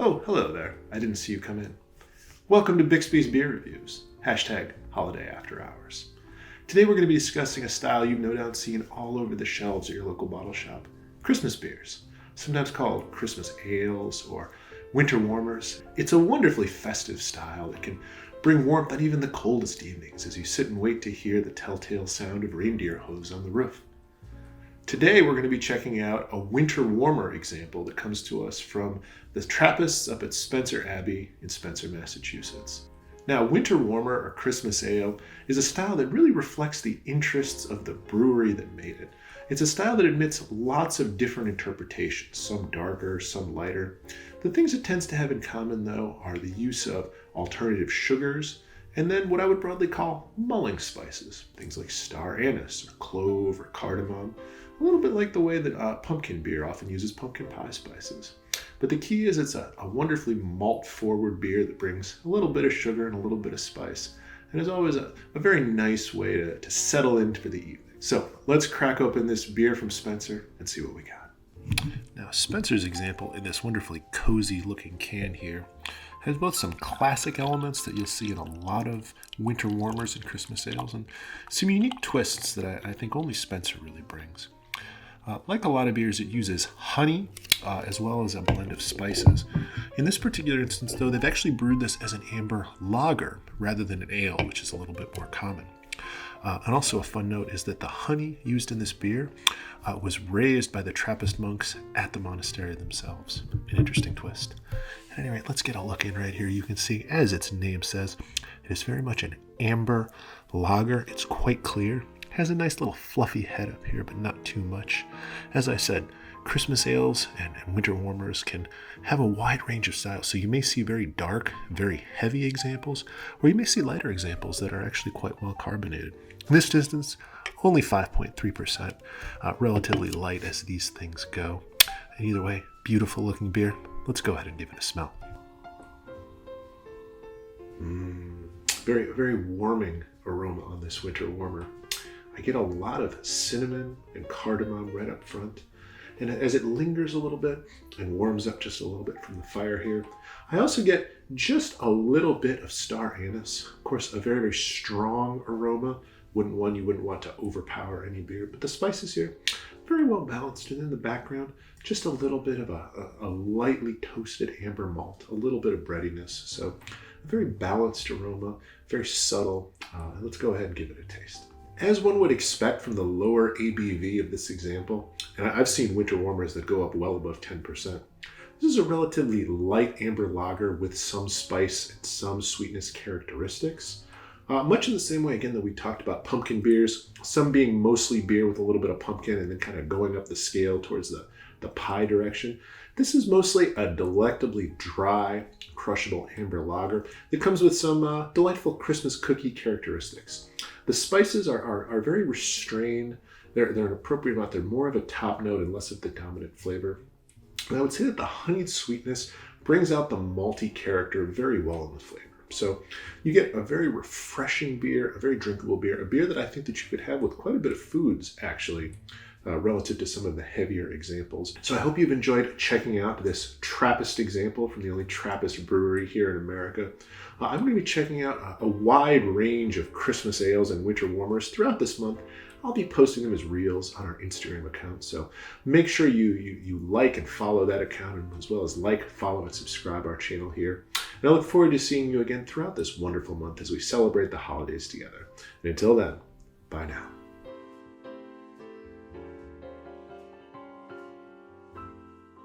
Oh, hello there. I didn't see you come in. Welcome to Bixby's Beer Reviews, #Holiday After Hours. Today we're going to be discussing a style you've no doubt seen all over the shelves at your local bottle shop. Christmas beers, sometimes called Christmas ales or winter warmers. It's a wonderfully festive style that can bring warmth on even the coldest evenings as you sit and wait to hear the telltale sound of reindeer hooves on the roof. Today we're going to be checking out a winter warmer example that comes to us from the Trappists up at Spencer Abbey in Spencer, Massachusetts. Now, winter warmer or Christmas ale is a style that really reflects the interests of the brewery that made it. It's a style that admits lots of different interpretations, some darker, some lighter. The things it tends to have in common, though, are the use of alternative sugars and then what I would broadly call mulling spices, things like star anise or clove or cardamom, a little bit like the way that pumpkin beer often uses pumpkin pie spices. But the key is it's a wonderfully malt-forward beer that brings a little bit of sugar and a little bit of spice, and is always a very nice way to settle in for the evening. So let's crack open this beer from Spencer and see what we got. Now, Spencer's example in this wonderfully cozy-looking can here has both some classic elements that you'll see in a lot of winter warmers and Christmas ales, and some unique twists that I think only Spencer really brings. Like a lot of beers, it uses honey as well as a blend of spices. In this particular instance, though, they've actually brewed this as an amber lager rather than an ale, which is a little bit more common. And also a fun note is that the honey used in this beer was raised by the Trappist monks at the monastery themselves. An interesting twist. At any rate, let's get a look in right here. You can see, as its name says, it is very much an amber lager. It's quite clear. Has a nice little fluffy head up here, but not too much. As I said, Christmas ales and winter warmers can have a wide range of styles. So you may see very dark, very heavy examples, or you may see lighter examples that are actually quite well carbonated. In this instance, only 5.3%, relatively light as these things go. And either way, beautiful looking beer. Let's go ahead and give it a smell. Very warming aroma on this winter warmer. I get a lot of cinnamon and cardamom right up front. And as it lingers a little bit and warms up just a little bit from the fire here, I also get just a little bit of star anise. Of course, a very strong aroma. You wouldn't want to overpower any beer. But the spices here, very well balanced. And in the background, just a little bit of a lightly toasted amber malt, a little bit of breadiness. So a very balanced aroma, very subtle. Let's go ahead and give it a taste. As one would expect from the lower ABV of this example, and I've seen winter warmers that go up well above 10%, this is a relatively light amber lager with some spice and some sweetness characteristics. Much in the same way, again, that we talked about pumpkin beers, some being mostly beer with a little bit of pumpkin and then kind of going up the scale towards the pie direction. This is mostly a delectably dry, crushable amber lager that comes with some delightful Christmas cookie characteristics. The spices are very restrained. They're an appropriate amount. They're more of a top note and less of the dominant flavor. And I would say that the honeyed sweetness brings out the malty character very well in the flavor. So you get a very refreshing beer, a very drinkable beer, a beer that I think that you could have with quite a bit of foods, actually, relative to some of the heavier examples. So I hope you've enjoyed checking out this Trappist example from the only Trappist brewery here in America. I'm going to be checking out a wide range of Christmas ales and winter warmers throughout this month. I'll be posting them as reels on our Instagram account. So make sure you like and follow that account, and as well as like, follow, and subscribe our channel here. And I look forward to seeing you again throughout this wonderful month as we celebrate the holidays together. And until then, bye now.